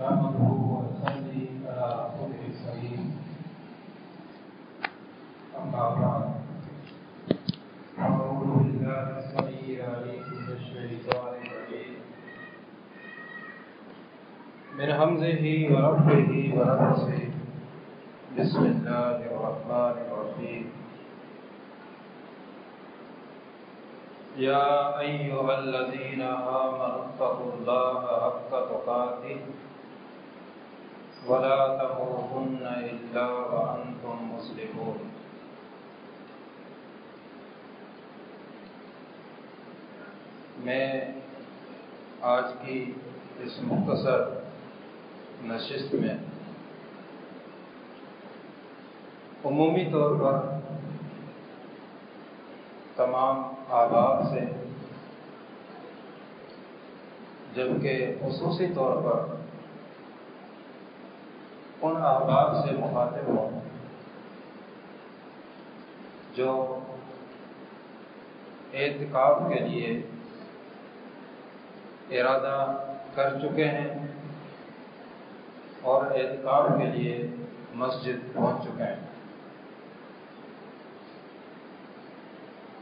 نحمده ونصلي على رسوله الكريم أما بعد أعوذ بالله السميع العليم من الشيطان الرجيم من همزه ونفخه ونفثه بسم الله الرحمن الرحيم يا أيها الذين آمنوا اتقوا الله حق تقاته ولا تموتن إلا وأنتم مسلمون. میں آج کی اس مختصر نشست میں عمومی طور پر تمام احباب سے جبکہ خصوصی طور پر ان احباب سے مخاطب ہوں جو اعتکاف کے لیے ارادہ کر چکے ہیں اور اعتکاف کے لیے مسجد پہنچ چکے ہیں.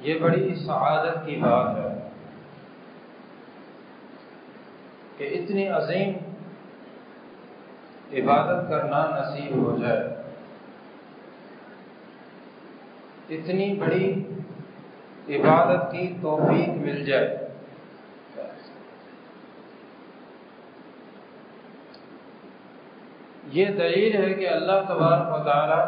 یہ بڑی سعادت کی بات ہے کہ اتنی عظیم عبادت کرنا نصیب ہو جائے، اتنی بڑی عبادت کی توفیق مل جائے. یہ دلیل ہے کہ اللہ تبارک و تعالی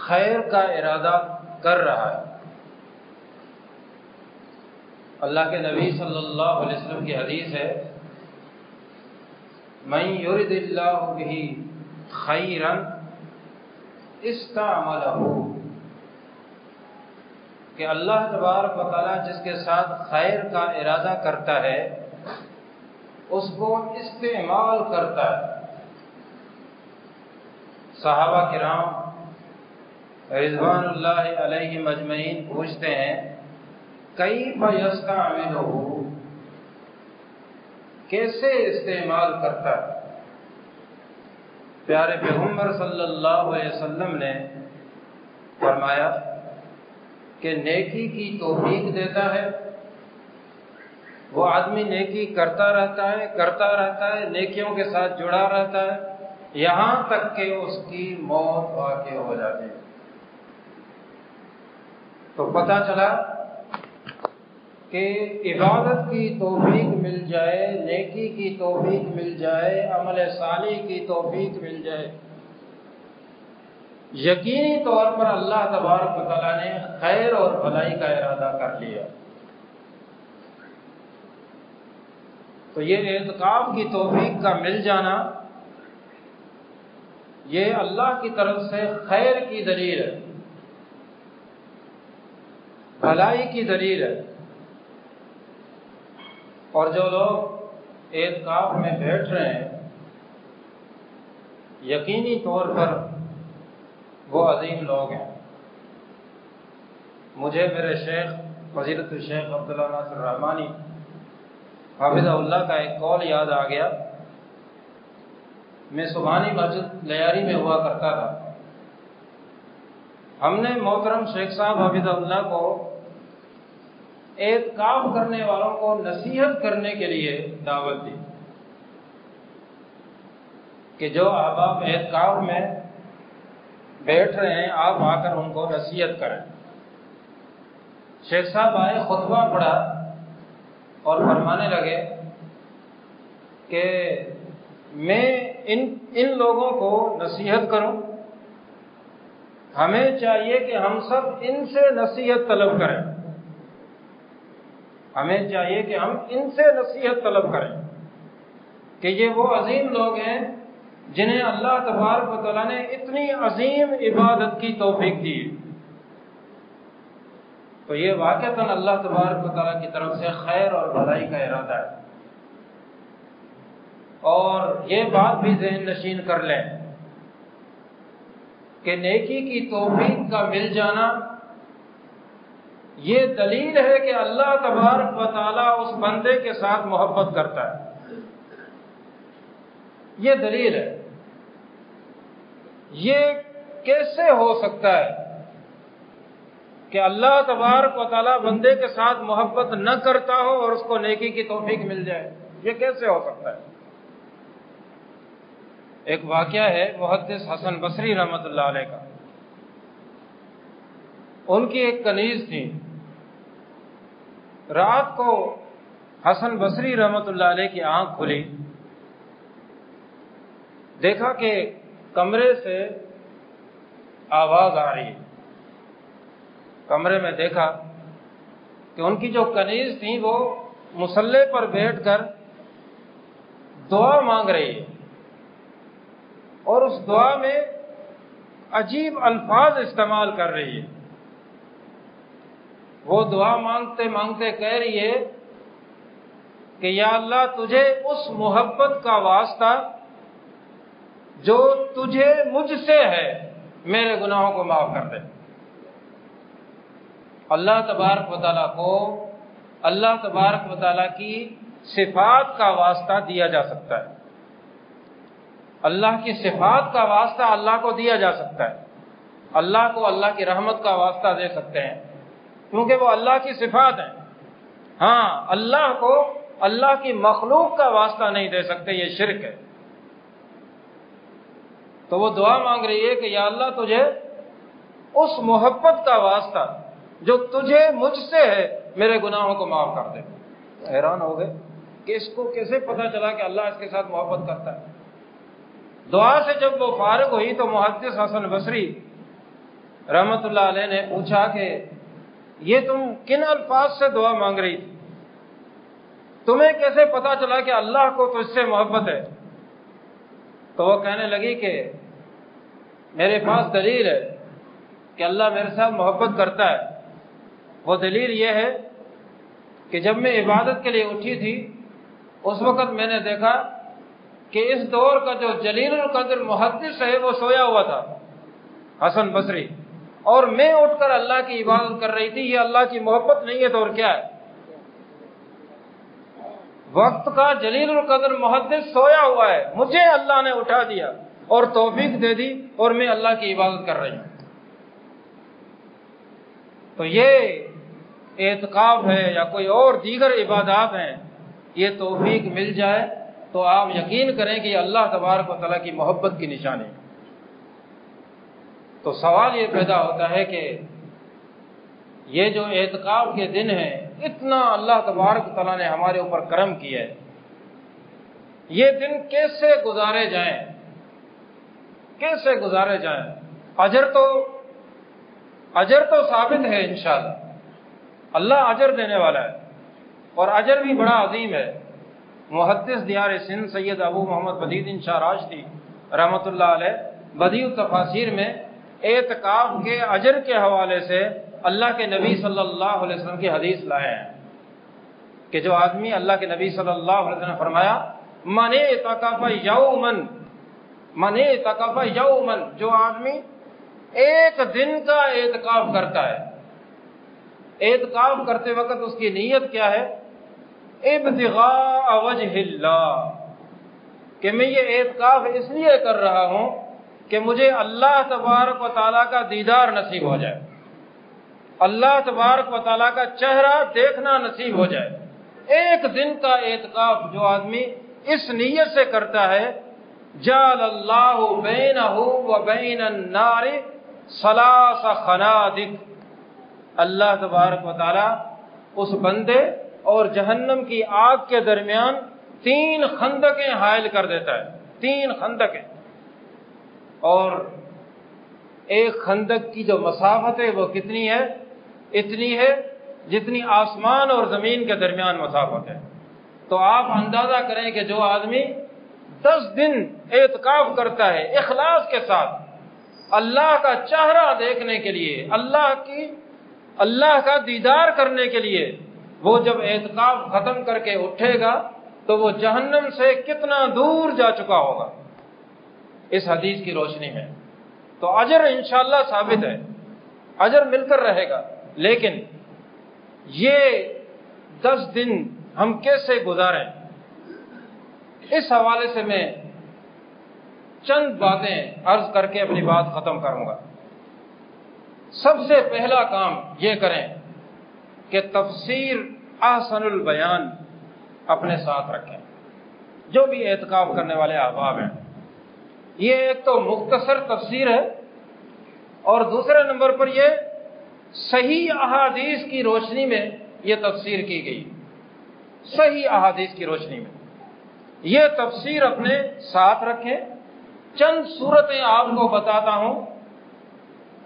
خیر کا ارادہ کر رہا ہے. اللہ کے نبی صلی اللہ علیہ وسلم کی حدیث ہے من یرد اللہ بہ خیرا استعملہ، کہ اللہ تبارک و تعالی جس کے ساتھ خیر کا ارادہ کرتا ہے اس کو استعمال کرتا ہے. صحابہ کرام رضوان اللہ علیہم اجمعین پوچھتے ہیں کیف یستعملہ، کیسے استعمال کرتا ہے؟ پیارے پیغمبر صلی اللہ علیہ وسلم نے فرمایا کہ نیکی کی توفیق دیتا ہے. وہ آدمی نیکی کرتا رہتا ہے نیکیوں کے ساتھ جڑا رہتا ہے یہاں تک کہ اس کی موت واقع ہو جاتی ہے. تو پتہ چلا کہ عبادت کی توفیق مل جائے، نیکی کی توفیق مل جائے، عمل صالح کی توفیق مل جائے، یقینی طور پر اللہ تبارک و تعالیٰ نے خیر اور بھلائی کا ارادہ کر لیا. تو یہ اعتکاف کی توفیق کا مل جانا یہ اللہ کی طرف سے خیر کی دلیل ہے، بھلائی کی دلیل ہے. اور جو لوگ اعتکاف میں بیٹھ رہے ہیں یقینی طور پر وہ عظیم لوگ ہیں. مجھے میرے شیخ فضیلت الشیخ عبداللہ ناصر رحمانی حافظہ اللہ کا ایک قول یاد آ گیا. میں سبحانی مسجد لیاری میں ہوا کرتا تھا. ہم نے محترم شیخ صاحب حافظہ اللہ کو اعتکاف کرنے والوں کو نصیحت کرنے کے لیے دعوت دی کہ جو احباب اعتکاف میں بیٹھ رہے ہیں آپ آ کر ان کو نصیحت کریں. شیخ صاحب آئے، خطبہ پڑھا اور فرمانے لگے کہ میں ان لوگوں کو نصیحت کروں، ہمیں چاہیے کہ ہم سب ان سے نصیحت طلب کریں، ہمیں چاہیے کہ ہم ان سے نصیحت طلب کریں کہ یہ وہ عظیم لوگ ہیں جنہیں اللہ تبارک و تعالیٰ نے اتنی عظیم عبادت کی توفیق دی. تو یہ واقعتاً اللہ تبارک و تعالیٰ کی طرف سے خیر اور بھلائی کا ارادہ ہے. اور یہ بات بھی ذہن نشین کر لیں کہ نیکی کی توفیق کا مل جانا یہ دلیل ہے کہ اللہ تبارک و تعالیٰ اس بندے کے ساتھ محبت کرتا ہے. یہ دلیل ہے۔ یہ کیسے ہو سکتا ہے کہ اللہ تبارک و تعالیٰ بندے کے ساتھ محبت نہ کرتا ہو اور اس کو نیکی کی توفیق مل جائے؟ یہ کیسے ہو سکتا ہے؟ ایک واقعہ ہے محدث حسن بصری رحمۃ اللہ علیہ کا۔ ان کی ایک کنیز تھی۔ رات کو حسن بصری رحمۃ اللہ علیہ کی آنکھ کھلی، دیکھا کہ کمرے سے آواز آ رہی ہے۔ کمرے میں دیکھا کہ ان کی جو کنیز تھی وہ مصلے پر بیٹھ کر دعا مانگ رہی ہے، اور اس دعا میں عجیب الفاظ استعمال کر رہی ہے۔ وہ دعا مانگتے مانگتے کہہ رہی ہے کہ یا اللہ، تجھے اس محبت کا واسطہ جو تجھے مجھ سے ہے، میرے گناہوں کو معاف کر دے۔ اللہ تبارک و تعالیٰ کو اللہ تبارک و تعالیٰ کی صفات کا واسطہ دیا جا سکتا ہے۔ اللہ کی صفات کا واسطہ اللہ کو دیا جا سکتا ہے۔ اللہ کو اللہ کی رحمت کا واسطہ دے سکتے ہیں کیونکہ وہ اللہ کی صفات ہیں۔ ہاں، اللہ کو اللہ کی مخلوق کا واسطہ نہیں دے سکتے، یہ شرک ہے۔ تو وہ دعا مانگ رہی ہے کہ یا اللہ، تجھے اس محبت کا واسطہ جو تجھے مجھ سے ہے، میرے گناہوں کو معاف کر دے۔ حیران ہو گئے کہ اس کو کیسے پتا چلا کہ اللہ اس کے ساتھ محبت کرتا ہے۔ دعا سے جب وہ فارغ ہوئی تو محدث حسن بصری رحمۃ اللہ علیہ نے پوچھا کہ یہ تم کن الفاظ سے دعا مانگ رہی تھی؟ تمہیں کیسے پتا چلا کہ اللہ کو تجھ سے محبت ہے؟ تو وہ کہنے لگی کہ میرے پاس دلیل ہے کہ اللہ میرے ساتھ محبت کرتا ہے۔ وہ دلیل یہ ہے کہ جب میں عبادت کے لیے اٹھی تھی اس وقت میں نے دیکھا کہ اس دور کا جو جلیل القدر محدث ہے وہ سویا ہوا تھا، حسن بصری، اور میں اٹھ کر اللہ کی عبادت کر رہی تھی۔ یہ اللہ کی محبت نہیں ہے تو اور کیا ہے؟ وقت کا جلیل القدر محدث سویا ہوا ہے، مجھے اللہ نے اٹھا دیا اور توفیق دے دی اور میں اللہ کی عبادت کر رہی ہوں۔ تو یہ اعتکاف ہے یا کوئی اور دیگر عبادات ہیں، یہ توفیق مل جائے تو آپ یقین کریں کہ یہ اللہ تبارک و تعالیٰ کی محبت کی نشانی ہے۔ تو سوال یہ پیدا ہوتا ہے کہ یہ جو اعتکاف کے دن ہیں، اتنا اللہ تبارک و تعالیٰ نے ہمارے اوپر کرم کیا ہے، یہ دن کیسے گزارے جائیں؟ کیسے گزارے جائیں؟ اجر تو ثابت ہے انشاءاللہ، اللہ اجر دینے والا ہے، اور اجر بھی بڑا عظیم ہے۔ محدث دیار سندھ سید ابو محمد بدیع الدین شاہ راشدی رحمۃ اللہ علیہ بدیع التفاسیر میں اعتکاف کے اجر کے حوالے سے اللہ کے نبی صلی اللہ علیہ وسلم کی حدیث لائے ہیں کہ جو آدمی، اللہ کے نبی صلی اللہ علیہ وسلم نے فرمایا من اعتکف یومن، جو آدمی ایک دن کا اعتکاف کرتا ہے، اعتکاف کرتے وقت اس کی نیت کیا ہے؟ ابتغاء وجہ اللہ، کہ میں یہ اعتکاف اس لیے کر رہا ہوں کہ مجھے اللہ تبارک و تعالیٰ کا دیدار نصیب ہو جائے، اللہ تبارک و تعالیٰ کا چہرہ دیکھنا نصیب ہو جائے۔ ایک دن کا اعتکاف جو آدمی اس نیت سے کرتا ہے، جعل اللہ بینہ و بین النار ثلاث خنادق، اللہ تبارک و تعالیٰ اس بندے اور جہنم کی آگ کے درمیان 3 خندقیں حائل کر دیتا ہے، 3 خندقیں، اور ایک خندق کی جو مسافت ہے وہ کتنی ہے؟ اتنی ہے جتنی آسمان اور زمین کے درمیان مسافت ہے۔ تو آپ اندازہ کریں کہ جو آدمی 10 دن اعتکاف کرتا ہے اخلاص کے ساتھ اللہ کا چہرہ دیکھنے کے لیے، اللہ کا دیدار کرنے کے لیے، وہ جب اعتکاف ختم کر کے اٹھے گا تو وہ جہنم سے کتنا دور جا چکا ہوگا اس حدیث کی روشنی میں۔ تو اجر انشاءاللہ ثابت ہے، اجر مل کر رہے گا، لیکن یہ 10 دن ہم کیسے گزاریں؟ اس حوالے سے میں چند باتیں عرض کر کے اپنی بات ختم کروں گا۔ سب سے پہلا کام یہ کریں کہ تفسیر احسن البیان اپنے ساتھ رکھیں، جو بھی اعتکاف کرنے والے احباب ہیں۔ یہ ایک تو مختصر تفسیر ہے، اور دوسرے نمبر پر یہ صحیح احادیث کی روشنی میں یہ تفسیر کی گئی، صحیح احادیث کی روشنی میں یہ تفسیر اپنے ساتھ رکھیں۔ چند صورتیں آپ کو بتاتا ہوں،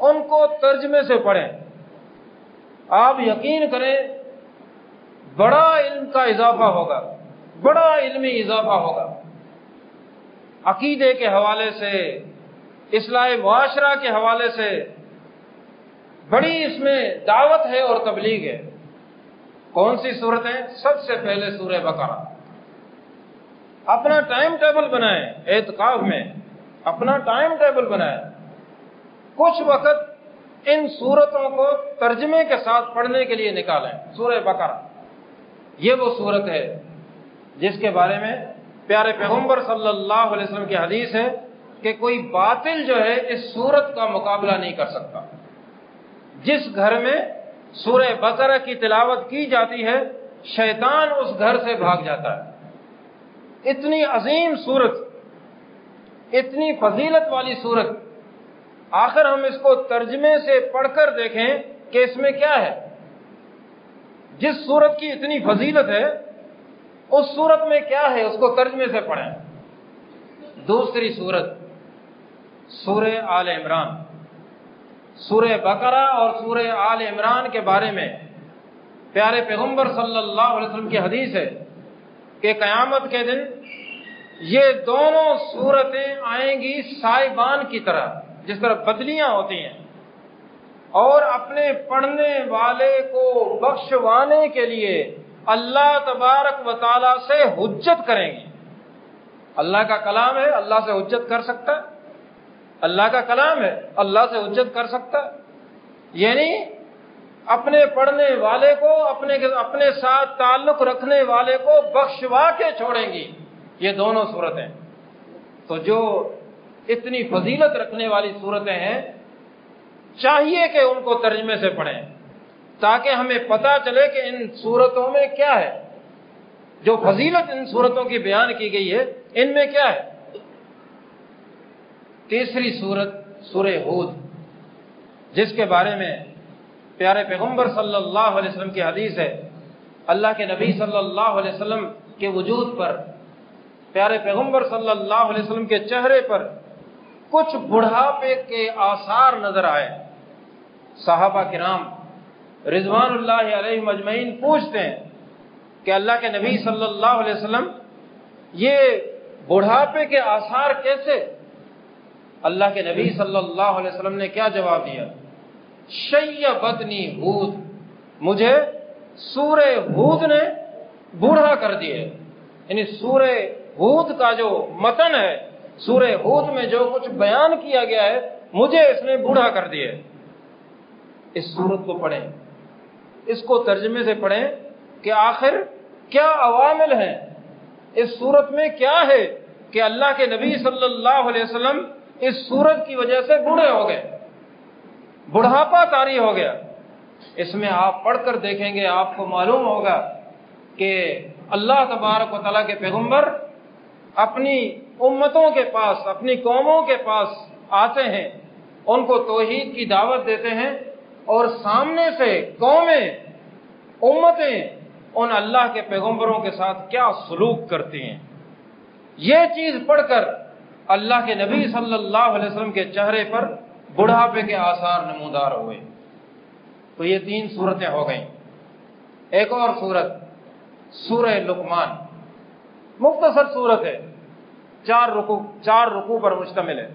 ان کو ترجمے سے پڑھیں، آپ یقین کریں بڑا علم کا اضافہ ہوگا، بڑا علمی اضافہ ہوگا۔ عقیدے کے حوالے سے، اصلاح معاشرہ کے حوالے سے بڑی اس میں دعوت ہے اور تبلیغ ہے۔ کون سی صورتیں؟ سب سے پہلے سورہ بقرہ۔ اپنا ٹائم ٹیبل بنائیں، اعتکاف میں اپنا ٹائم ٹیبل بنائیں، کچھ وقت ان صورتوں کو ترجمے کے ساتھ پڑھنے کے لیے نکالیں۔ سورہ بقرہ یہ وہ صورت ہے جس کے بارے میں پیارے پیغمبر صلی اللہ علیہ وسلم کی حدیث ہے کہ کوئی باطل جو ہے اس صورت کا مقابلہ نہیں کر سکتا۔ جس گھر میں سورہ بقرہ کی تلاوت کی جاتی ہے، شیطان اس گھر سے بھاگ جاتا ہے۔ اتنی عظیم صورت، اتنی فضیلت والی صورت، آخر ہم اس کو ترجمے سے پڑھ کر دیکھیں کہ اس میں کیا ہے۔ جس صورت کی اتنی فضیلت ہے، اس صورت میں کیا ہے، اس کو ترجمے سے پڑھیں۔ دوسری صورت سورہ آل عمران۔ سورہ بقرہ اور سورہ آل عمران کے بارے میں پیارے پیغمبر صلی اللہ علیہ وسلم کی حدیث ہے کہ قیامت کے دن یہ دونوں صورتیں آئیں گی سائبان کی طرح، جس طرح بدلیاں ہوتی ہیں، اور اپنے پڑھنے والے کو بخشوانے کے لیے اللہ تبارک و تعالیٰ سے حجت کریں گی۔ اللہ کا کلام ہے، اللہ سے حجت کر سکتا ہے؟ اللہ کا کلام ہے، اللہ سے حجت کر سکتا ہے؟ یعنی اپنے پڑھنے والے کو، اپنے ساتھ تعلق رکھنے والے کو بخشوا کے چھوڑیں گی یہ دونوں صورتیں۔ تو جو اتنی فضیلت رکھنے والی صورتیں ہیں، چاہیے کہ ان کو ترجمے سے پڑھیں تاکہ ہمیں پتہ چلے کہ ان صورتوں میں کیا ہے، جو فضیلت ان صورتوں کی بیان کی گئی ہے ان میں کیا ہے۔ تیسری صورت سورہ ہود، جس کے بارے میں پیارے پیغمبر صلی اللہ علیہ وسلم کی حدیث ہے، اللہ کے نبی صلی اللہ علیہ وسلم کے وجود پر، پیارے پیغمبر صلی اللہ علیہ وسلم کے چہرے پر کچھ بڑھاپے کے آثار نظر آئے۔ صحابہ کرام رضوان اللہ علیہم اجمعین پوچھتے ہیں کہ اللہ کے نبی صلی اللہ علیہ وسلم یہ بڑھاپے کے آثار کیسے؟ اللہ کے نبی صلی اللہ علیہ وسلم نے کیا جواب دیا؟ شیبتنی ہود، مجھے سورہ ہود نے بوڑھا کر دیا۔ یعنی سورہ ہود کا جو متن ہے، سورہ ہود میں جو کچھ بیان کیا گیا ہے، مجھے اس نے بوڑھا کر دیا۔ اس سورت کو پڑھیں، اس کو ترجمے سے پڑھیں کہ آخر کیا عوامل ہیں اس سورت میں، کیا ہے کہ اللہ کے نبی صلی اللہ علیہ وسلم اس سورت کی وجہ سے بوڑھے ہو گئے، بڑھاپا طاری ہو گیا۔ اس میں آپ پڑھ کر دیکھیں گے، آپ کو معلوم ہوگا کہ اللہ تبارک و تعالیٰ کے پیغمبر اپنی امتوں کے پاس، اپنی قوموں کے پاس آتے ہیں، ان کو توحید کی دعوت دیتے ہیں، اور سامنے سے قومیں، امتیں ان اللہ کے پیغمبروں کے ساتھ کیا سلوک کرتی ہیں۔ یہ چیز پڑھ کر اللہ کے نبی صلی اللہ علیہ وسلم کے چہرے پر بڑھاپے کے آثار نمودار ہوئے۔ تو یہ تین صورتیں ہو گئیں۔ ایک اور صورت سورہ لقمان، مختصر صورت ہے، 4 رکوع پر مشتمل ہے۔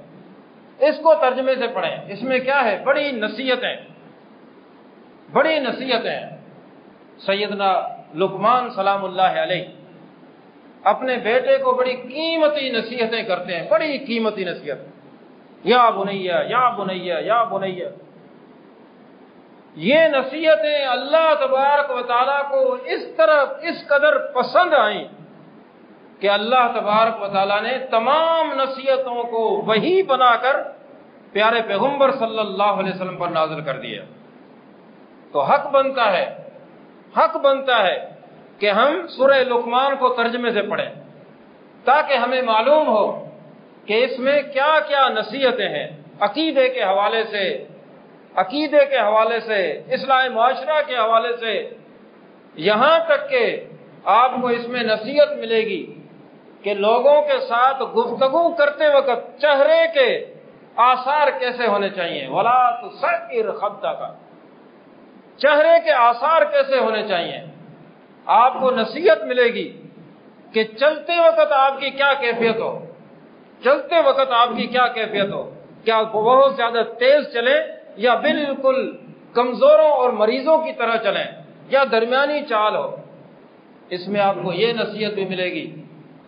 اس کو ترجمے سے پڑھیں۔ اس میں کیا ہے؟ بڑی نصیحتیں، بڑی نصیحتیں۔ سیدنا لقمان سلام اللہ علیہ اپنے بیٹے کو بڑی قیمتی نصیحتیں کرتے ہیں، بڑی قیمتی نصیحت، یا بنیا یا بنیا یا بنیا۔ یہ نصیحتیں اللہ تبارک و تعالیٰ کو اس قدر پسند آئیں کہ اللہ تبارک و تعالیٰ نے تمام نصیحتوں کو وحی بنا کر پیارے پیغمبر صلی اللہ علیہ وسلم پر نازل کر دیا، تو حق بنتا ہے کہ ہم سورہ لقمان کو ترجمے سے پڑھیں تاکہ ہمیں معلوم ہو کہ اس میں کیا کیا نصیحتیں ہیں، عقیدے کے حوالے سے، اصلاح معاشرہ کے حوالے سے، یہاں تک کہ آپ کو اس میں نصیحت ملے گی کہ لوگوں کے ساتھ گفتگو کرتے وقت چہرے کے آثار کیسے ہونے چاہیے، وَلَا تُسَعِّرْ خَدَّكَ، چہرے کے آثار کیسے ہونے چاہیے۔ آپ کو نصیحت ملے گی کہ چلتے وقت آپ کی کیا کیفیت ہو، کیا بہت زیادہ تیز چلیں یا بالکل کمزوروں اور مریضوں کی طرح چلیں یا درمیانی چال ہو۔ اس میں آپ کو یہ نصیحت بھی ملے گی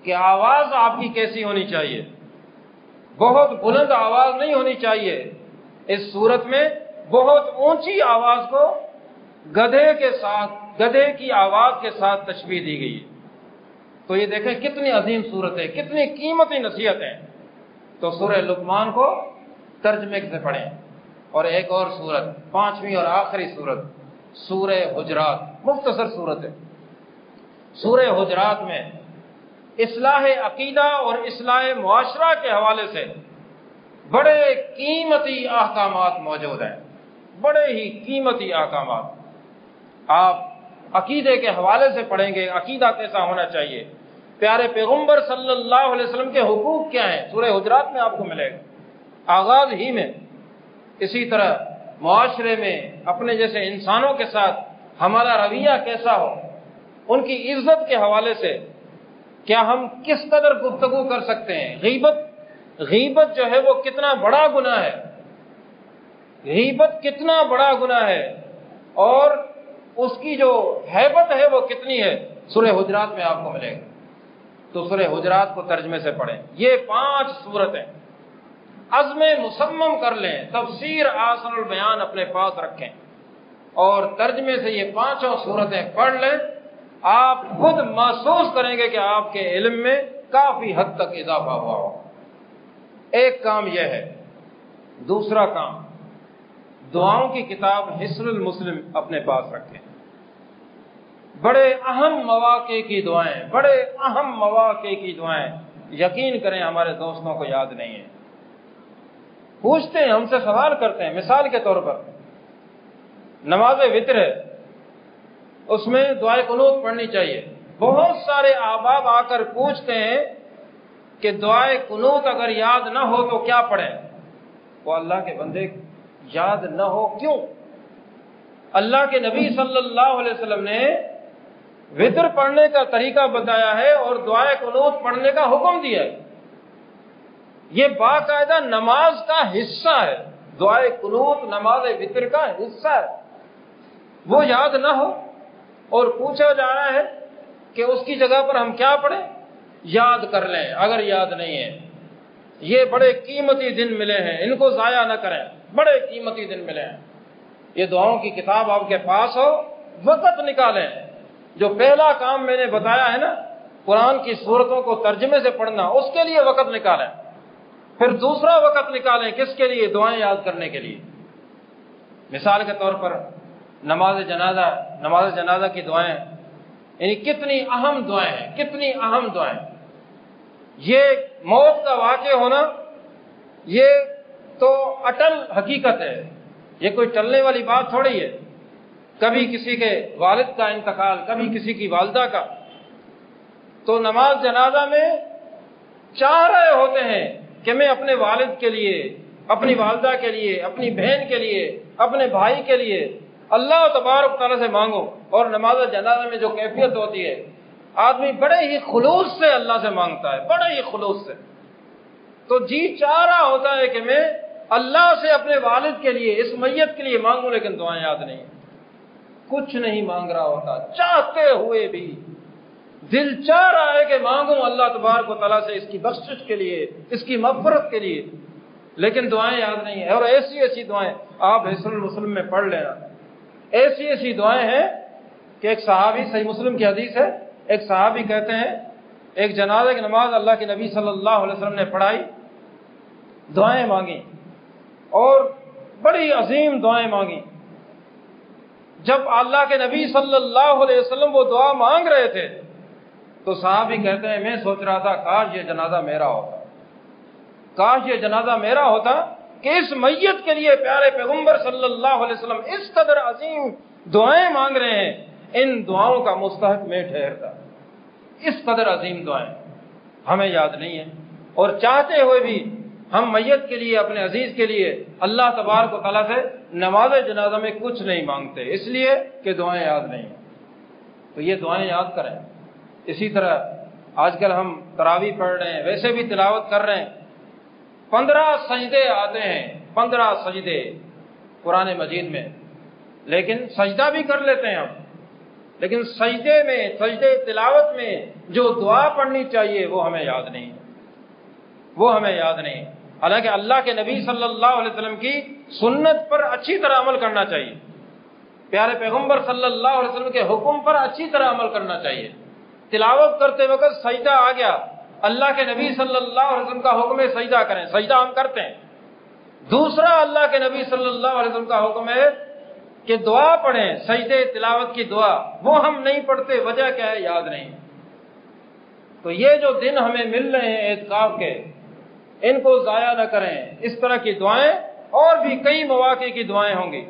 کہ آواز آپ کی کیسی ہونی چاہیے، بہت بلند آواز نہیں ہونی چاہیے۔ اس صورت میں بہت اونچی آواز کو گدھے کی آواز کے ساتھ تشبیہ دی گئی ہے۔ تو یہ دیکھیں کتنی عظیم صورت ہے، کتنی قیمتی نصیحت ہے۔ تو سورہ لقمان کو ترجمے سے پڑھیں۔ اور ایک اور صورت، 5ویں اور آخری صورت، سورہ حجرات، مختصر صورت ہے۔ سورہ حجرات میں اصلاح عقیدہ اور اصلاح معاشرہ کے حوالے سے بڑے قیمتی احکامات موجود ہیں، بڑے ہی قیمتی احکامات۔ آپ عقیدے کے حوالے سے پڑھیں گے، عقیدہ کیسا ہونا چاہیے، پیارے پیغمبر صلی اللہ علیہ وسلم کے حقوق کیا ہیں، سورہ حجرات میں آپ کو ملے گا آغاز ہی میں۔ اسی طرح معاشرے میں اپنے جیسے انسانوں کے ساتھ ہمارا رویہ کیسا ہو، ان کی عزت کے حوالے سے کیا ہم کس قدر گفتگو کر سکتے ہیں۔ غیبت جو ہے وہ کتنا بڑا گناہ ہے، غیبت کتنا بڑا گناہ ہے، اور اس کی جو ہیبت ہے وہ کتنی ہے، سورہ حجرات میں آپ کو ملے گا۔ تو سورہ حجرات کو ترجمے سے پڑھیں۔ یہ 5 صورتیں عزم مصمم کر لیں، تفسیر آسن البیان اپنے پاس رکھیں اور ترجمے سے یہ 5 صورتیں پڑھ لیں، آپ خود محسوس کریں گے کہ آپ کے علم میں کافی حد تک اضافہ ہوا ہو۔ ایک کام یہ ہے۔ دوسرا کام، دعاؤں کی کتاب حصن المسلم اپنے پاس رکھیں۔ بڑے اہم مواقع کی دعائیں، یقین کریں ہمارے دوستوں کو یاد نہیں ہیں، پوچھتے ہیں، ہم سے سوال کرتے ہیں۔ مثال کے طور پر نماز وتر ہے، اس میں دعائے قنوت پڑھنی چاہیے۔ بہت سارے احباب آ کر پوچھتے ہیں کہ دعائے قنوت اگر یاد نہ ہو تو کیا پڑھیں؟ وہ اللہ کے بندے یاد نہ ہو کیوں؟ اللہ کے نبی صلی اللہ علیہ وسلم نے وتر پڑھنے کا طریقہ بتایا ہے اور دعائے قنوت پڑھنے کا حکم دیا ہے۔ یہ باقاعدہ نماز کا حصہ ہے، دعائے قنوت نماز وتر کا حصہ ہے۔ وہ یاد نہ ہو اور پوچھا جا رہا ہے کہ اس کی جگہ پر ہم کیا پڑھیں؟ یاد کر لیں اگر یاد نہیں ہے۔ یہ بڑے قیمتی دن ملے ہیں، ان کو ضائع نہ کریں، بڑے قیمتی دن ملے ہیں۔ یہ دعاؤں کی کتاب آپ کے پاس ہو، وقت نکالیں۔ جو پہلا کام میں نے بتایا ہے نا، قرآن کی سورتوں کو ترجمے سے پڑھنا، اس کے لیے وقت نکالیں۔ پھر دوسرا وقت نکالیں کس کے لیے؟ دعائیں یاد کرنے کے لیے۔ مثال کے طور پر نماز جنازہ کی دعائیں، یعنی کتنی اہم دعائیں۔ یہ موت کا واقع ہونا، یہ تو اٹل حقیقت ہے، یہ کوئی ٹلنے والی بات تھوڑی ہے۔ کبھی کسی کے والد کا انتقال، کبھی کسی کی والدہ کا، تو نماز جنازہ میں چاہ رہے ہوتے ہیں کہ میں اپنے والد کے لیے، اپنی والدہ کے لیے، اپنی بہن کے لیے، اپنے بھائی کے لیے اللہ تبارک تعالیٰ سے مانگو۔ اور نماز جنازہ میں جو کیفیت ہوتی ہے، آدمی بڑے ہی خلوص سے اللہ سے مانگتا ہے، بڑے ہی خلوص سے۔ تو جی چاہ رہا ہوتا ہے کہ میں اللہ سے اپنے والد کے لیے، اس میت کے لیے مانگوں، لیکن دعائیں یاد نہیں، کچھ نہیں مانگ رہا ہوتا، چاہتے ہوئے بھی دل چاہ رہا ہے کہ مانگوں اللہ تبارک و تعالیٰ سے اس کی بخشش کے لیے، اس کی مغفرت کے لیے، لیکن دعائیں یاد نہیں ہیں۔ اور ایسی دعائیں آپ حصن المسلم میں پڑھ لینا۔ ایسی دعائیں ہیں کہ ایک صحابی، صحیح مسلم کی حدیث ہے، ایک صحابی کہتے ہیں ایک جنازے کی نماز اللہ کے نبی صلی اللہ علیہ وسلم نے پڑھائی، دعائیں مانگی اور بڑی عظیم دعائیں مانگی۔ جب اللہ کے نبی صلی اللہ علیہ وسلم وہ دعا مانگ رہے تھے تو صحابی کہتے ہیں میں سوچ رہا تھا کاش یہ جنازہ میرا ہوتا، کاش یہ جنازہ میرا ہوتا کہ اس میت کے لیے پیارے پیغمبر صلی اللہ علیہ وسلم اس قدر عظیم دعائیں مانگ رہے ہیں، ان دعاؤں کا مستحق میں ٹھہرتا۔ اس قدر عظیم دعائیں ہمیں یاد نہیں ہیں، اور چاہتے ہوئے بھی ہم میت کے لیے، اپنے عزیز کے لیے اللہ تبارک و تعالیٰ سے نماز جنازہ میں کچھ نہیں مانگتے، اس لیے کہ دعائیں یاد نہیں ہیں۔ تو یہ دعائیں یاد کریں۔ اسی طرح آج کل ہم تراویح پڑھ رہے ہیں، ویسے بھی تلاوت کر رہے ہیں، 15 سجدے آتے ہیں، 15 سجدے قرآن مجید میں، لیکن سجدہ بھی کر لیتے ہیں ہم، لیکن سجدے میں، سجدے تلاوت میں جو دعا پڑھنی چاہیے وہ ہمیں یاد نہیں، وہ ہمیں یاد نہیں۔ حالانکہ اللہ کے نبی صلی اللہ علیہ وسلم کی سنت پر اچھی طرح عمل کرنا چاہیے، پیارے پیغمبر صلی اللہ علیہ وسلم کے حکم پر اچھی طرح عمل کرنا چاہیے۔ تلاوت کرتے وقت سجدہ آ گیا، اللہ کے نبی صلی اللہ علیہ وسلم کا حکم ہے سجدہ کریں، سجدہ ہم کرتے ہیں۔ دوسرا اللہ کے نبی صلی اللہ علیہ وسلم کا حکم ہے کہ دعا پڑھیں، سجدے تلاوت کی دعا، وہ ہم نہیں پڑھتے، وجہ کیا ہے؟ یاد نہیں۔ تو یہ جو دن ہمیں مل رہے ہیں اعتکاف کے، ان کو ضائع نہ کریں۔ اس طرح کی دعائیں اور بھی کئی مواقع کی دعائیں ہوں گی،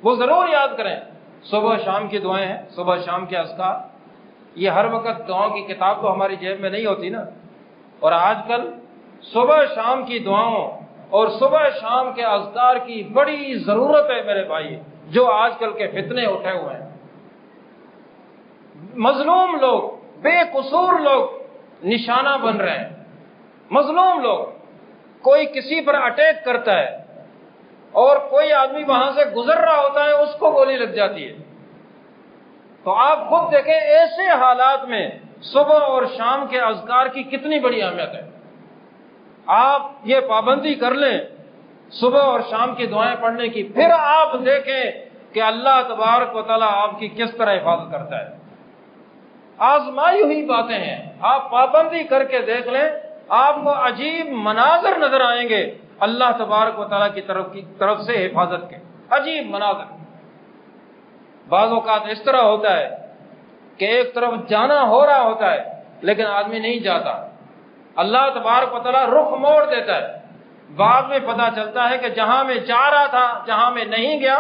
وہ ضرور یاد کریں۔ صبح شام کی دعائیں ہیں، صبح شام کے اذکار، یہ ہر وقت دعاؤں کی کتاب تو ہماری جیب میں نہیں ہوتی نا، اور آج کل صبح شام کی دعاؤں اور صبح شام کے اذکار کی بڑی ضرورت ہے میرے بھائی، جو آج کل کے فتنے اٹھے ہوئے ہیں۔ مظلوم لوگ، بے قصور لوگ نشانہ بن رہے ہیں، مظلوم لوگ، کوئی کسی پر اٹیک کرتا ہے اور کوئی آدمی وہاں سے گزر رہا ہوتا ہے، اس کو گولی لگ جاتی ہے۔ تو آپ خود دیکھیں ایسے حالات میں صبح اور شام کے اذکار کی کتنی بڑی اہمیت ہے۔ آپ یہ پابندی کر لیں صبح اور شام کی دعائیں پڑھنے کی، پھر آپ دیکھیں کہ اللہ تبارک و تعالیٰ آپ کی کس طرح حفاظت کرتا ہے۔ آزمائی ہوئی باتیں ہیں، آپ پابندی کر کے دیکھ لیں، آپ کو عجیب مناظر نظر آئیں گے اللہ تبارک و تعالیٰ کی طرف سے حفاظت کے، عجیب مناظر۔ بعض اوقات اس طرح ہوتا ہے کہ ایک طرف جانا ہو رہا ہوتا ہے لیکن آدمی نہیں جاتا، اللہ تبارک و تعالیٰ رخ موڑ دیتا ہے، بعد میں پتہ چلتا ہے کہ جہاں میں جا رہا تھا، جہاں میں نہیں گیا،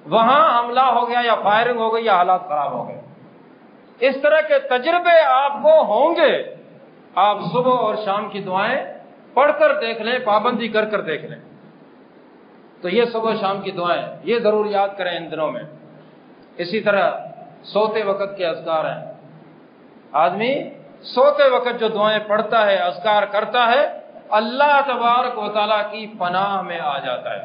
وہاں حملہ ہو گیا یا فائرنگ ہو گئی یا حالات خراب ہو گئے۔ اس طرح کے تجربے آپ کو ہوں گے۔ آپ صبح اور شام کی دعائیں پڑھ کر دیکھ لیں، پابندی کر کر دیکھ لیں۔ تو یہ صبح شام کی دعائیں یہ ضرور یاد کریں ان دنوں میں۔ اسی طرح سوتے وقت کے اذکار ہیں، آدمی سوتے وقت جو دعائیں پڑھتا ہے، اذکار کرتا ہے، اللہ تبارک و تعالیٰ کی پناہ میں آ جاتا ہے،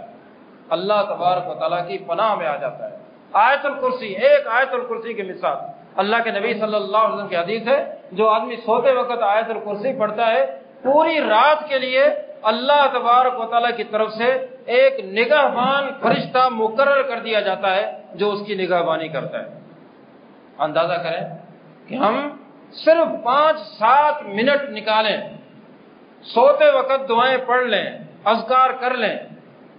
اللہ تبارک و تعالیٰ کی پناہ میں آ جاتا ہے۔ آیت الکرسی، ایک آیت الکرسی کی مثال اللہ کے نبی صلی اللہ علیہ وسلم کی حدیث ہے، جو آدمی سوتے وقت آیت الکرسی پڑھتا ہے، پوری رات کے لیے اللہ تبارک و تعالیٰ کی طرف سے ایک نگہبان فرشتہ مقرر کر دیا جاتا ہے جو اس کی نگہبانی کرتا ہے۔ اندازہ کریں کہ ہم صرف 5-7 منٹ نکالیں، سوتے وقت دعائیں پڑھ لیں، اذکار کر لیں،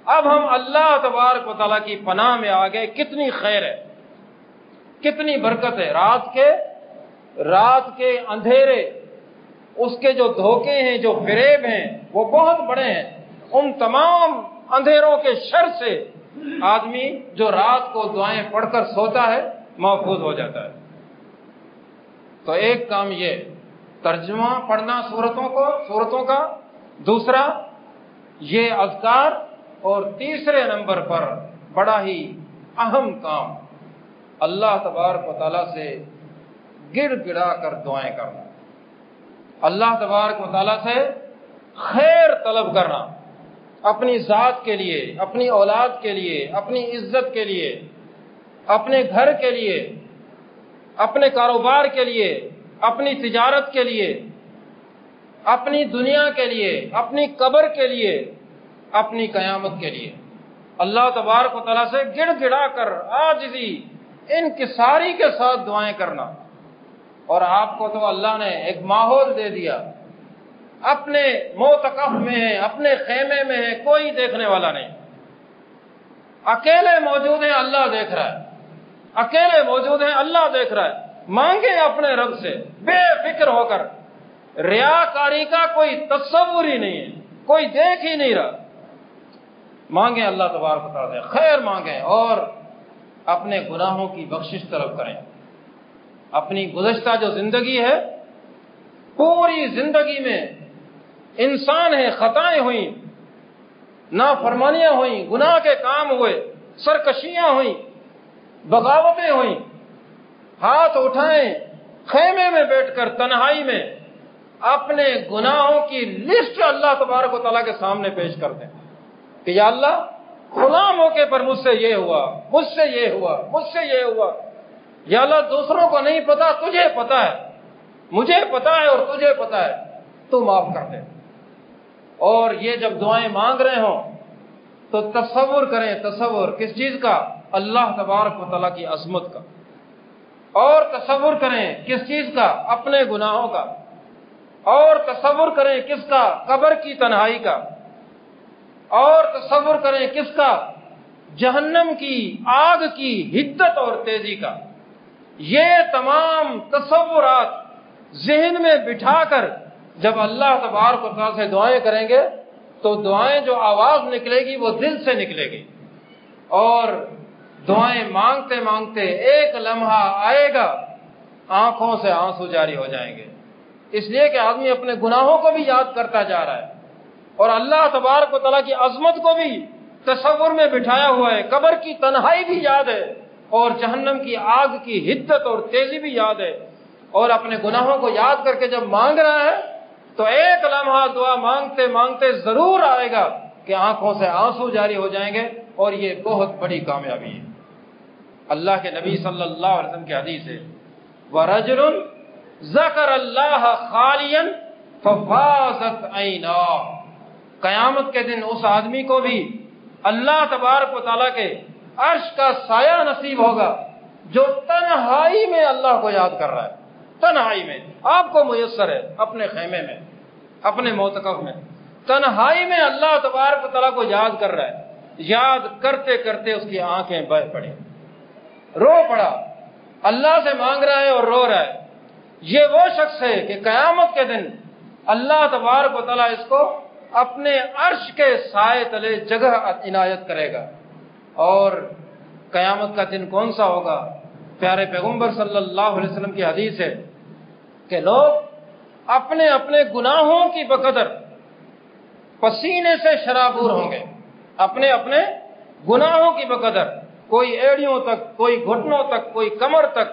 اب ہم اللہ تبارک و تعالیٰ کی پناہ میں آ گئے۔ کتنی خیر ہے، کتنی برکت ہے۔ رات کے اندھیرے، اس کے جو دھوکے ہیں، جو فریب ہیں، وہ بہت بڑے ہیں۔ ان تمام اندھیروں کے شر سے آدمی جو رات کو دعائیں پڑھ کر سوتا ہے محفوظ ہو جاتا ہے۔ تو ایک کام یہ ترجمہ پڑھنا صورتوں کا، دوسرا یہ اذکار، اور تیسرے نمبر پر بڑا ہی اہم کام اللہ تبارک و تعالیٰ سے گڑ گڑا کر دعائیں کرنا، اللہ تبارک و تعالیٰ سے خیر طلب کرنا، اپنی ذات کے لیے، اپنی اولاد کے لیے، اپنی عزت کے لیے، اپنے گھر کے لیے، اپنے کاروبار کے لیے، اپنی تجارت کے لیے، اپنی دنیا کے لیے، اپنی قبر کے لیے، اپنی قیامت کے لیے اللہ تبارک و تعالیٰ سے گڑ گڑا کر عاجزی انکساری کے ساتھ دعائیں کرنا۔ اور آپ کو تو اللہ نے ایک ماحول دے دیا، اپنے معتکف میں ہیں، اپنے خیمے میں ہیں، کوئی دیکھنے والا نہیں، اکیلے موجود ہیں، اللہ دیکھ رہا ہے، اکیلے موجود ہیں، اللہ دیکھ رہا ہے۔ مانگے اپنے رب سے بے فکر ہو کر، ریاکاری کا کوئی تصور ہی نہیں ہے، کوئی دیکھ ہی نہیں رہا۔ مانگیں اللہ تبارک و تعالیٰ سے، خیر مانگیں اور اپنے گناہوں کی بخشش طلب کریں۔ اپنی گزشتہ جو زندگی ہے، پوری زندگی میں انسان ہے، خطائیں ہوئیں، نافرمانیاں ہوئیں، گناہ کے کام ہوئے، سرکشیاں ہوئیں، بغاوتیں ہوئیں، ہاتھ اٹھائیں خیمے میں بیٹھ کر تنہائی میں اپنے گناہوں کی لسٹ اللہ تبارک و تعالیٰ کے سامنے پیش کر دیں کہ یا اللہ فلاں موقع پر مجھ سے یہ ہوا، مجھ سے یہ ہوا، مجھ سے یہ ہوا، یا اللہ دوسروں کو نہیں پتا، تجھے پتا ہے، مجھے پتا ہے اور تجھے پتا ہے، تو معاف کر دے۔ اور یہ جب دعائیں مانگ رہے ہوں تو تصور کریں، تصور کس چیز کا؟ اللہ تبارک و تعالیٰ کی عظمت کا، اور تصور کریں کس چیز کا؟ اپنے گناہوں کا، اور تصور کریں کس کا؟ قبر کی تنہائی کا، اور تصور کریں کس کا؟ جہنم کی آگ کی حدت اور تیزی کا۔ یہ تمام تصورات ذہن میں بٹھا کر جب اللہ تبارک و تعالیٰ سے دعائیں کریں گے تو دعائیں جو آواز نکلے گی وہ دل سے نکلے گی، اور دعائیں مانگتے مانگتے ایک لمحہ آئے گا آنکھوں سے آنسو جاری ہو جائیں گے، اس لیے کہ آدمی اپنے گناہوں کو بھی یاد کرتا جا رہا ہے اور اللہ تبارک و تعالیٰ کی عظمت کو بھی تصور میں بٹھایا ہوا ہے، قبر کی تنہائی بھی یاد ہے اور جہنم کی آگ کی حدت اور تیزی بھی یاد ہے، اور اپنے گناہوں کو یاد کر کے جب مانگ رہا ہے تو ایک لمحہ دعا مانگتے مانگتے ضرور آئے گا کہ آنکھوں سے آنسو جاری ہو جائیں گے، اور یہ بہت بڑی کامیابی ہے۔ اللہ کے نبی صلی اللہ علیہ وسلم کی حدیث ہے وَرَجُلٌ ذَكَرَ اللَّهَ خَالِيًا فَفَاضَتْ عَيْنَاهُ، قیامت کے دن اس آدمی کو بھی اللہ تبارک و تعالیٰ کے عرش کا سایہ نصیب ہوگا جو تنہائی میں اللہ کو یاد کر رہا ہے، تنہائی میں، آپ کو میسر ہے اپنے خیمے میں، اپنے معتکف میں، تنہائی میں اللہ تبارک و تعالیٰ کو یاد کر رہا ہے، یاد کرتے کرتے اس کی آنکھیں بہہ پڑی، رو پڑا، اللہ سے مانگ رہا ہے اور رو رہا ہے۔ یہ وہ شخص ہے کہ قیامت کے دن اللہ تبارک و تعالیٰ اس کو اپنے عرش کے سائے تلے جگہ عنایت کرے گا۔ اور قیامت کا دن کون سا ہوگا؟ پیارے پیغمبر صلی اللہ علیہ وسلم کی حدیث ہے کہ لوگ اپنے اپنے گناہوں کی بقدر پسینے سے شرابور ہوں گے، اپنے اپنے گناہوں کی بقدر، کوئی ایڑیوں تک، کوئی گھٹنوں تک، کوئی کمر تک،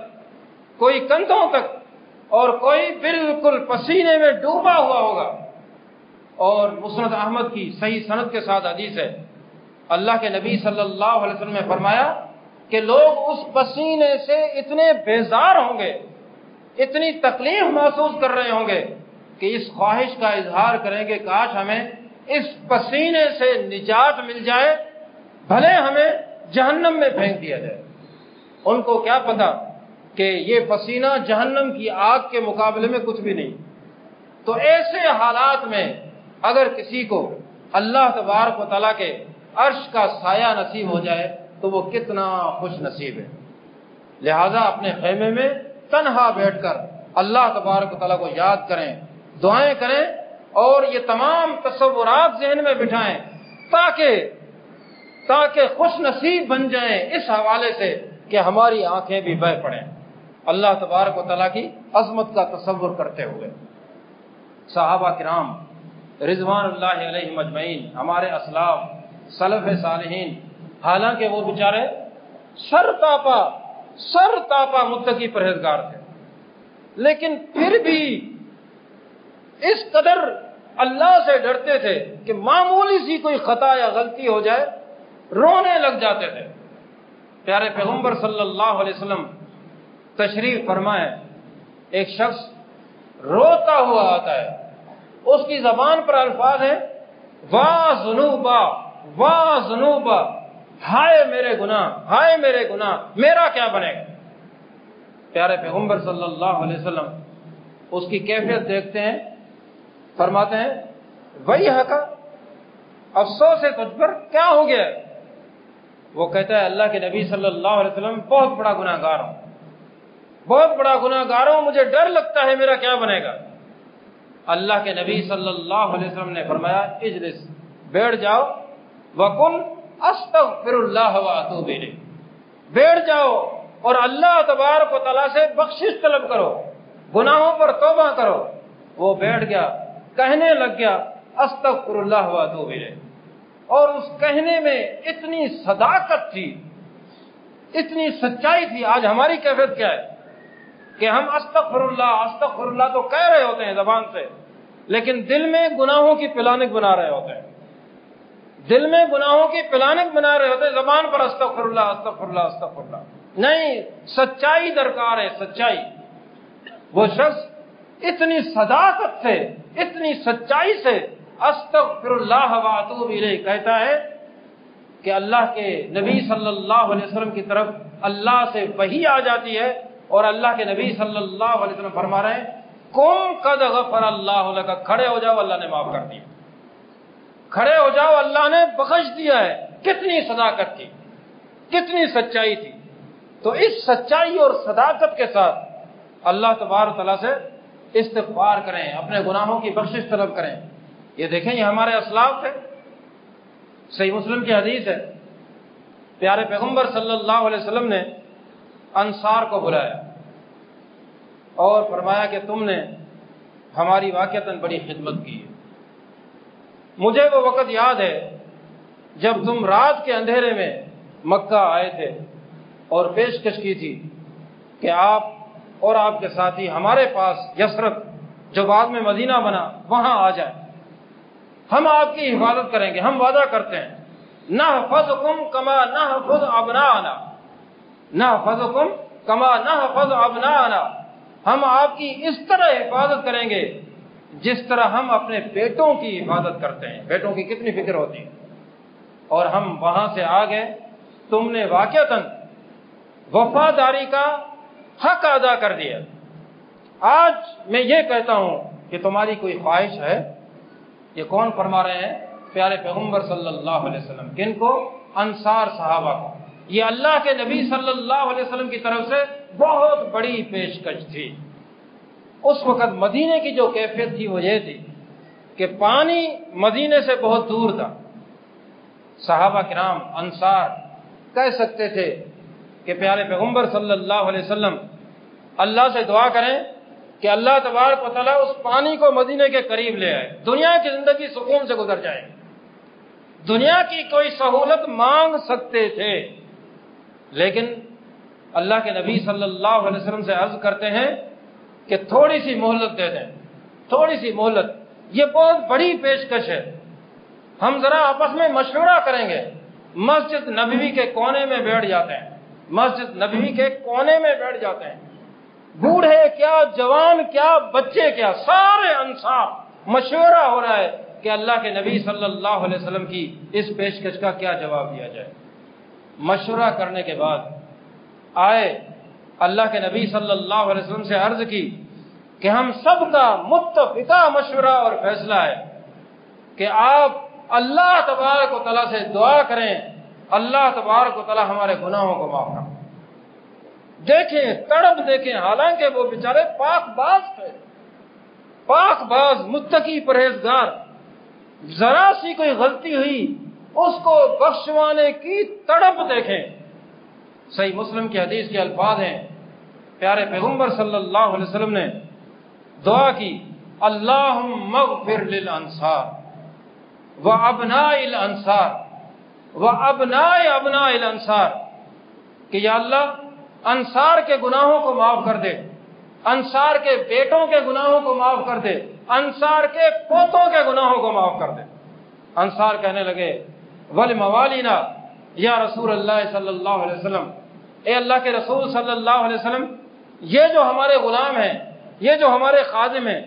کوئی کندھوں تک، اور کوئی بالکل پسینے میں ڈوبا ہوا ہوگا۔ اور مسند احمد کی صحیح سند کے ساتھ حدیث ہے، اللہ کے نبی صلی اللہ علیہ وسلم نے فرمایا کہ لوگ اس پسینے سے اتنے بیزار ہوں گے، اتنی تکلیف محسوس کر رہے ہوں گے کہ اس خواہش کا اظہار کریں گے کاش ہمیں اس پسینے سے نجات مل جائے، بھلے ہمیں جہنم میں پھینک دیا جائے۔ ان کو کیا پتا کہ یہ پسینہ جہنم کی آگ کے مقابلے میں کچھ بھی نہیں۔ تو ایسے حالات میں اگر کسی کو اللہ تبارک و تعالیٰ کے عرش کا سایہ نصیب ہو جائے تو وہ کتنا خوش نصیب ہے۔ لہذا اپنے خیمے میں تنہا بیٹھ کر اللہ تبارک و تعالیٰ کو یاد کریں، دعائیں کریں، اور یہ تمام تصورات ذہن میں بٹھائیں تاکہ خوش نصیب بن جائیں اس حوالے سے کہ ہماری آنکھیں بھی بہہ پڑیں اللہ تبارک و تعالیٰ کی عظمت کا تصور کرتے ہوئے۔ صحابہ کرام رضوان اللہ علیہم اجمعین، ہمارے اسلاف سلف صالحین، حالانکہ وہ بیچارے سر تاپا متقی پرہیزگار تھے، لیکن پھر بھی اس قدر اللہ سے ڈرتے تھے کہ معمولی سی کوئی خطا یا غلطی ہو جائے رونے لگ جاتے تھے۔ پیارے پیغمبر صلی اللہ علیہ وسلم تشریف فرمائے، ایک شخص روتا ہوا آتا ہے، اس کی زبان پر الفاظ ہیں واہ ذنوبا، ہائے میرے گناہ، ہائے میرے گناہ، میرا کیا بنے گا۔ پیارے پیغمبر صلی اللہ علیہ وسلم اس کی کیفیت دیکھتے ہیں، فرماتے ہیں ویحک، افسوس ہے تجھ پر، کیا ہو گیا؟ وہ کہتا ہے اللہ کے نبی صلی اللہ علیہ وسلم بہت بڑا گناہ گار ہوں، بہت بڑا گناہ گار ہوں، مجھے ڈر لگتا ہے میرا کیا بنے گا۔ اللہ کے نبی صلی اللہ علیہ وسلم نے فرمایا اجلس، بیٹھ جاؤ، وقل استغفر اللہ واتوب الیہ، بیٹھ جاؤ اور اللہ تبارک و تعالیٰ سے بخشش طلب کرو، گناہوں پر توبہ کرو۔ وہ بیٹھ گیا، کہنے لگ گیا استغفر اللہ واتوب الیہ، اور اس کہنے میں اتنی صداقت تھی، اتنی سچائی تھی۔ آج ہماری کیفیت کیا ہے کہ ہم استغفر اللہ تو کہہ رہے ہوتے ہیں زبان سے، لیکن دل میں گناہوں کی پلاننگ بنا رہے ہوتے ہیں، دل میں گناہوں کی پلاننگ بنا رہے ہوتے ہیں، زبان پر استغفر اللہ۔ نہیں، سچائی درکار ہے، سچائی۔ وہ شخص اتنی صداقت سے، اتنی سچائی سے استغفر اللہ واتوب الیہ کہتا ہے کہ اللہ کے نبی صلی اللہ علیہ وسلم کی طرف اللہ سے وحی آ جاتی ہے، اور اللہ کے نبی صلی اللہ علیہ وسلم فرما رہے ہیں قم قد غفر اللہ لک، کھڑے ہو جاؤ اللہ نے معاف کر دیا، کھڑے ہو جاؤ اللہ نے بخش دیا ہے۔ کتنی صداقت تھی، کتنی سچائی تھی۔ تو اس سچائی اور صداقت کے ساتھ اللہ تبارک تعالیٰ سے استغفار کریں، اپنے گناہوں کی بخشش طلب کریں۔ یہ دیکھیں، یہ ہمارے اسلاف تھے۔ صحیح مسلم کی حدیث ہے، پیارے پیغمبر صلی اللہ علیہ وسلم نے انصار کو بلایا اور فرمایا کہ تم نے ہماری واقعتاً بڑی خدمت کی ہے۔ مجھے وہ وقت یاد ہے جب تم رات کے اندھیرے میں مکہ آئے تھے اور پیشکش کی تھی کہ آپ اور آپ کے ساتھی ہمارے پاس یثرب، جو بعد میں مدینہ بنا، وہاں آ جائیں، ہم آپ کی حفاظت کریں گے، ہم وعدہ کرتے ہیں نحفظکم کما نحفظ ابناءنا، نحفظکم کما نحفظ ابناءنا، ہم آپ کی اس طرح حفاظت کریں گے جس طرح ہم اپنے بیٹوں کی حفاظت کرتے ہیں۔ بیٹوں کی کتنی فکر ہوتی ہے۔ اور ہم وہاں سے آ گئے، تم نے واقعتاً وفاداری کا حق ادا کر دیا۔ آج میں یہ کہتا ہوں کہ تمہاری کوئی خواہش ہے؟ یہ کون فرما رہے ہیں؟ پیارے پیغمبر صلی اللہ علیہ وسلم۔ کن کو؟ انصار صحابہ کو۔ یہ اللہ کے نبی صلی اللہ علیہ وسلم کی طرف سے بہت بڑی پیشکش تھی۔ اس وقت مدینے کی جو کیفیت تھی وہ یہ تھی کہ پانی مدینے سے بہت دور تھا۔ صحابہ کرام انصار کہہ سکتے تھے کہ پیارے پیغمبر صلی اللہ علیہ وسلم اللہ سے دعا کریں کہ اللہ تبارک و تعالیٰ اس پانی کو مدینے کے قریب لے آئے، دنیا کی زندگی سکون سے گزر جائے۔ دنیا کی کوئی سہولت مانگ سکتے تھے، لیکن اللہ کے نبی صلی اللہ علیہ وسلم سے عرض کرتے ہیں کہ تھوڑی سی مہلت دے دیں، تھوڑی سی مہلت۔ یہ بہت بڑی پیشکش ہے، ہم ذرا آپس میں مشورہ کریں گے۔ مسجد نبوی کے کونے میں بیٹھ جاتے ہیں، مسجد نبوی کے کونے میں بیٹھ جاتے ہیں، بوڑھے کیا، جوان کیا، بچے کیا، سارے انصار مشورہ ہو رہا ہے کہ اللہ کے نبی صلی اللہ علیہ وسلم کی اس پیشکش کا کیا جواب دیا جائے۔ مشورہ کرنے کے بعد آئے، اللہ کے نبی صلی اللہ علیہ وسلم سے عرض کی کہ ہم سب کا متفقہ مشورہ اور فیصلہ ہے کہ آپ اللہ تبارک و تعالیٰ سے دعا کریں، اللہ تبارک و تعالیٰ ہمارے گناہوں کو معاف کریں۔ دیکھیں، تڑپ دیکھیں، حالانکہ وہ بیچارے پاک باز تھے، پاک باز، متقی، پرہیزگار، ذرا سی کوئی غلطی ہوئی اس کو بخشوانے کی تڑپ دیکھیں۔ صحیح مسلم کی حدیث کے الفاظ ہیں، پیارے پیغمبر صلی اللہ علیہ وسلم نے دعا کی اللہم اغفر للانصار وابناء الانصار وابناء ابناء الانصار، کہ یا اللہ انصار کے گناہوں کو معاف کر دے، انصار کے بیٹوں کے گناہوں کو معاف کر دے، انصار کے پوتوں کے گناہوں کو معاف کر دے۔ انصار کہنے لگے ولموالینا یا رسول اللہ صلی اللہ علیہ وسلم، اے اللہ کے رسول صلی اللہ علیہ وسلم، یہ جو ہمارے غلام ہیں، یہ جو ہمارے خادم ہیں،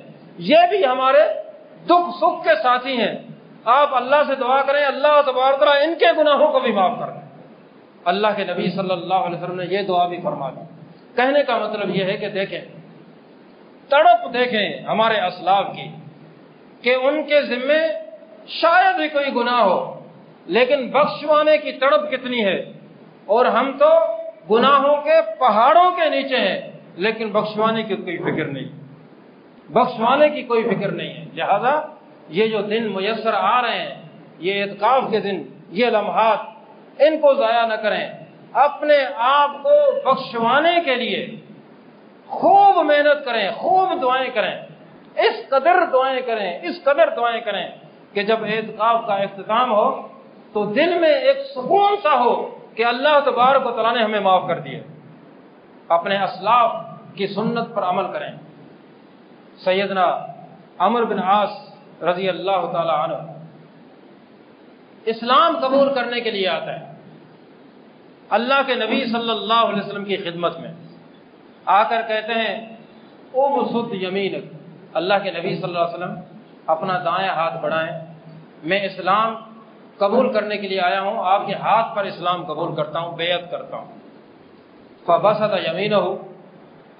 یہ بھی ہمارے دکھ سکھ کے ساتھی ہیں، آپ اللہ سے دعا کریں اللہ تبارک و تعالیٰ ان کے گناہوں کو بھی معاف کر دیں۔ اللہ کے نبی صلی اللہ علیہ وسلم نے یہ دعا بھی فرما دی۔ کہنے کا مطلب یہ ہے کہ دیکھیں، تڑپ دیکھیں ہمارے اسلاف کی کہ ان کے ذمے شاید ہی کوئی گناہ ہو، لیکن بخشوانے کی تڑپ کتنی ہے، اور ہم تو گناہوں کے پہاڑوں کے نیچے ہیں لیکن بخشوانے کی کوئی فکر نہیں، بخشوانے کی کوئی فکر نہیں ہے۔ لہذا یہ جو دن میسر آ رہے ہیں، یہ اعتکاف کے دن، یہ لمحات، ان کو ضائع نہ کریں، اپنے آپ کو بخشوانے کے لیے خوب محنت کریں، خوب دعائیں کریں، اس قدر دعائیں کریں، اس قدر دعائیں کریں کہ جب اعتکاف کا اختتام ہو تو دل میں ایک سکون سا ہو کہ اللہ تبارک و تعالیٰ نے ہمیں معاف کر دیا۔ اپنے اسلاف کی سنت پر عمل کریں۔ سیدنا عمرو بن عاص رضی اللہ تعالی عنہ اسلام قبول کرنے کے لیے آتا ہے، اللہ کے نبی صلی اللہ علیہ وسلم کی خدمت میں آ کر کہتے ہیں ابسط یمینک، اللہ کے نبی صلی اللہ علیہ وسلم اپنا دائیں ہاتھ بڑھائیں، میں اسلام قبول کرنے کے لیے آیا ہوں، آپ کے ہاتھ پر اسلام قبول کرتا ہوں، بیعت کرتا ہوں۔ فبسط یمینہ،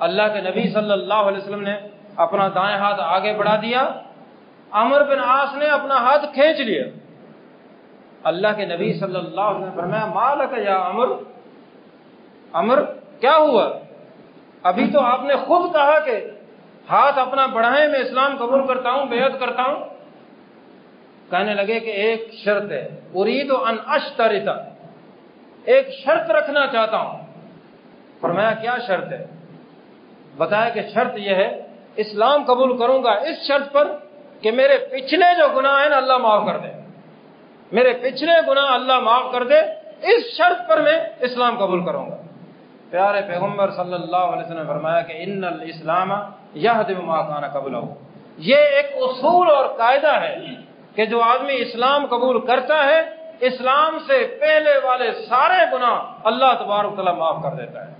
اللہ کے نبی صلی اللہ علیہ وسلم نے اپنا دائیں ہاتھ آگے بڑھا دیا، عمرو بن عاص نے اپنا ہاتھ کھینچ لیا۔ اللہ کے نبی صلی اللہ علیہ وسلم نے فرمایا مالک یا عمر کیا ہوا؟ ابھی تو آپ نے خود کہا کہ ہاتھ اپنا بڑھائیں، میں اسلام قبول کرتا ہوں، بیعت کرتا ہوں۔ کہنے لگے کہ ایک شرط ہے، اريد ان اشترط، ایک شرط رکھنا چاہتا ہوں۔ فرمایا کیا شرط ہے؟ بتایا کہ شرط یہ ہے اسلام قبول کروں گا اس شرط پر کہ میرے پچھلے جو گناہ ہیں نا اللہ معاف کر دے، میرے پچھلے گناہ اللہ معاف کر دے، اس شرط پر میں اسلام قبول کروں گا۔ پیارے پیغمبر صلی اللہ علیہ وسلم نے فرمایا کہ ان الاسلام یہدم ما کان قبلہ، یہ ایک اصول اور قاعدہ ہے کہ جو آدمی اسلام قبول کرتا ہے اسلام سے پہلے والے سارے گناہ اللہ تبارک و تعالیٰ معاف کر دیتا ہے۔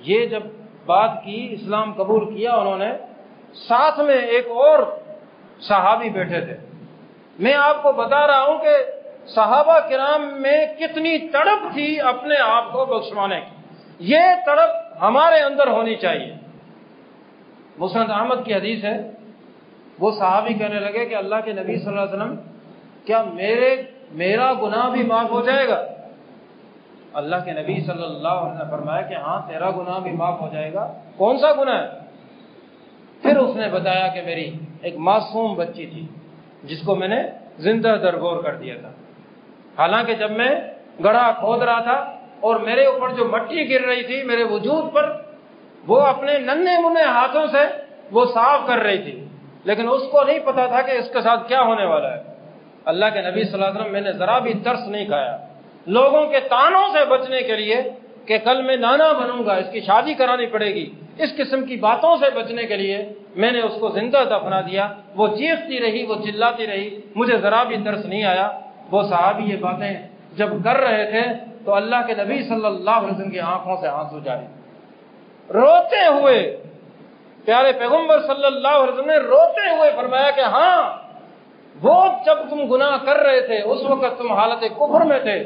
یہ جب بات کی، اسلام قبول کیا انہوں نے، ساتھ میں ایک اور صحابی بیٹھے تھے۔ میں آپ کو بتا رہا ہوں کہ صحابہ کرام میں کتنی تڑپ تھی اپنے آپ کو بخشوانے کی، یہ تڑپ ہمارے اندر ہونی چاہیے۔ مسند احمد کی حدیث ہے، وہ صحابی کہنے لگے کہ اللہ کے نبی صلی اللہ علیہ وسلم کیا میرا گناہ بھی معاف ہو جائے گا؟ اللہ کے نبی صلی اللہ علیہ وسلم نے فرمایا کہ ہاں تیرا گناہ بھی معاف ہو جائے گا۔ کون سا گناہ ہے؟ پھر اس نے بتایا کہ میری ایک معصوم بچی تھی جس کو میں نے زندہ درگور کر دیا تھا، حالانکہ جب میں گڑھا کھود رہا تھا اور میرے اوپر جو مٹی گر رہی تھی میرے وجود پر، وہ اپنے ننھے منھے ہاتھوں سے وہ صاف کر رہی تھی، لیکن اس کو نہیں پتا تھا کہ اس کے ساتھ کیا ہونے والا ہے۔ اللہ کے نبی صلی اللہ علیہ وسلم میں نے ذرا بھی ترس نہیں کھایا، لوگوں کے طعنوں سے بچنے کے لیے کہ کل میں نانا بنوں گا، اس کی شادی کرانی پڑے گی، اس قسم کی باتوں سے بچنے کے لیے میں نے اس کو زندہ دفنا دیا۔ وہ چیختی رہی، وہ چلاتی رہی، مجھے ذرا بھی ترس نہیں آیا۔ وہ صحابی یہ باتیں جب کر رہے تھے تو اللہ کے نبی صلی اللہ علیہ وسلم کی آنکھوں سے آنسو جاری، روتے ہوئے پیارے پیغمبر صلی اللہ علیہ وسلم نے روتے ہوئے فرمایا کہ ہاں وہ جب تم گناہ کر رہے تھے اس وقت تم حالت کفر میں تھے،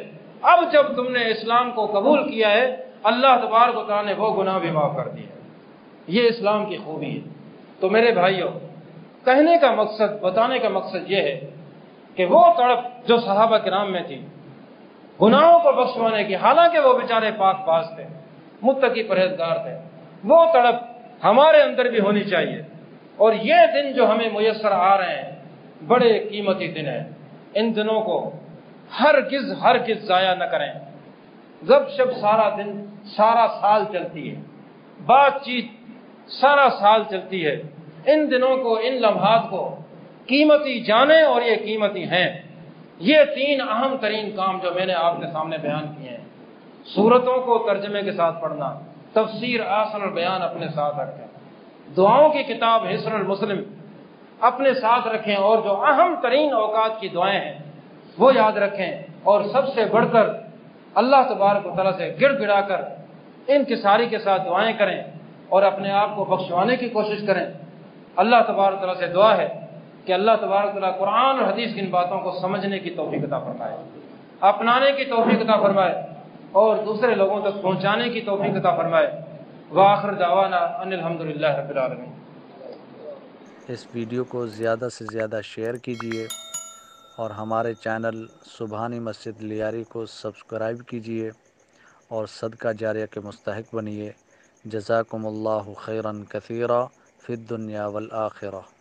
اب جب تم نے اسلام کو قبول کیا ہے اللہ تبارک و تعالیٰ نے وہ گناہ بھی معاف کر دیا۔ یہ اسلام کی خوبی ہے۔ تو میرے بھائیوں، کہنے کا مقصد، بتانے کا مقصد یہ ہے کہ وہ تڑپ جو صحابہ کرام میں تھی گناہوں کو بخشوانے کی، حالانکہ وہ بیچارے پاک باز تھے، متقی پرہیزگار تھے، وہ تڑپ ہمارے اندر بھی ہونی چاہیے۔ اور یہ دن جو ہمیں میسر آ رہے ہیں بڑے قیمتی دن ہیں، ان دنوں کو ہرگز ضائع نہ کریں۔ گپ شپ سارا دن، سارا سال چلتی ہے، بات چیت سارا سال چلتی ہے، ان دنوں کو، ان لمحات کو قیمتی جانیں، اور یہ قیمتی ہیں۔ یہ تین اہم ترین کام جو میں نے آپ کے سامنے بیان کیے ہیں، سورتوں کو ترجمے کے ساتھ پڑھنا، تفسیر آسن البیان اپنے ساتھ رکھیں، دعاؤں کی کتاب حصن المسلم اپنے ساتھ رکھیں، اور جو اہم ترین اوقات کی دعائیں ہیں وہ یاد رکھیں، اور سب سے بڑھ کر اللہ تبارک و تعالیٰ سے گڑ گڑا کر انکساری کے ساتھ دعائیں کریں اور اپنے آپ کو بخشوانے کی کوشش کریں۔ اللہ تبارک و تعالیٰ سے دعا ہے کہ اللہ تبارک و تعالیٰ قرآن اور حدیث کی ان باتوں کو سمجھنے کی توفیق عطا فرمائے، اپنانے کی توفیق عطا فرمائے، اور دوسرے لوگوں تک پہنچانے کی توفیق عطا فرمائے۔ وآخر دعوانا ان الحمدللہ رب العالمین۔ اس ویڈیو کو زیادہ سے زیادہ شیئر کیجیے اور ہمارے چینل سبحانی مسجد لیاری کو سبسکرائب کیجیے اور صدقہ جاریہ کے مستحق بنیے۔ جزاکم اللہ خیرا کثیرا فی الدنیا والآخرہ۔